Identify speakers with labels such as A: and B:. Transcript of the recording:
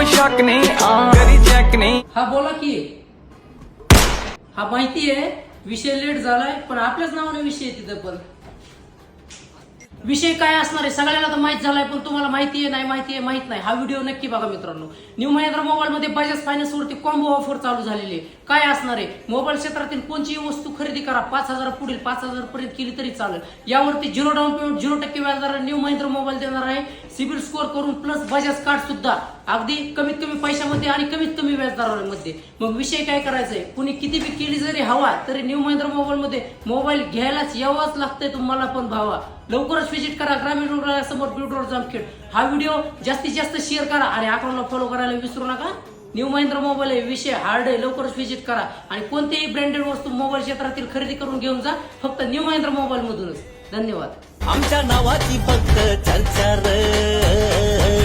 A: शक नहीं करी चेक नहीं।
B: हा बोला की हा माहिती आहे विषय लेट झालाय पण आपल्याच नावाने विषय आहे तिथं पण विषय काय असणार आहे सगळ्याला तर माहित झालाय पण तुम्हाला माहिती आहे नाही माहिती आहे माहित नाही हा व्हिडिओ नक्की बघा मित्रांनो। न्यू महिंद्रा मोबाईल मध्ये बजाज फायनान्स वरती कॉम्बो ऑफर चालू झालेली आहे। काय असणार आहे मोबाईल क्षेत्रातील कोणतीही वस्तू खरेदी करा 5,000 पुढील 5,000 पर्यंत केली तरी चालेल। यावरती 0 डाऊन पेमेंट 0% व्याजदराने न्यू महिंद्रा मोबाईल देणार आहे। सिबिल स्कोअर करून प्लस बजाज कार्ड सुद्धा अगदी कमीत कमी पैशामध्ये आणि कमीत कमी व्याजदरामध्ये। मग विषय काय करायचा आहे कुणी किती बी केली जरी हवा तरी न्यू महिंद्रा मोबाईल मध्ये मोबाईल घ्यायलाच यावाच लागतंय तुम्हाला पण भावा। लवकरच व्हिजिट करा ग्रामीण रुग्णालयासमोर बीड रोड जामखेड। हा व्हिडिओ जास्तीत जास्त शेअर करा आणि अकाउंटला फॉलो करायला विसरू नका। न्यू महिंद्रा मोबाईल आहे विषय हार्ड आहे लवकरच व्हिजिट करा आणि कोणतीही ब्रँडेड वस्तू मोबाईल क्षेत्रातील खरेदी करून घेऊन जा फक्त न्यू महिंद्रा मोबाईल मधूनच। धन्यवाद।
C: आमच्या नावाची फक्त चर्चा रे।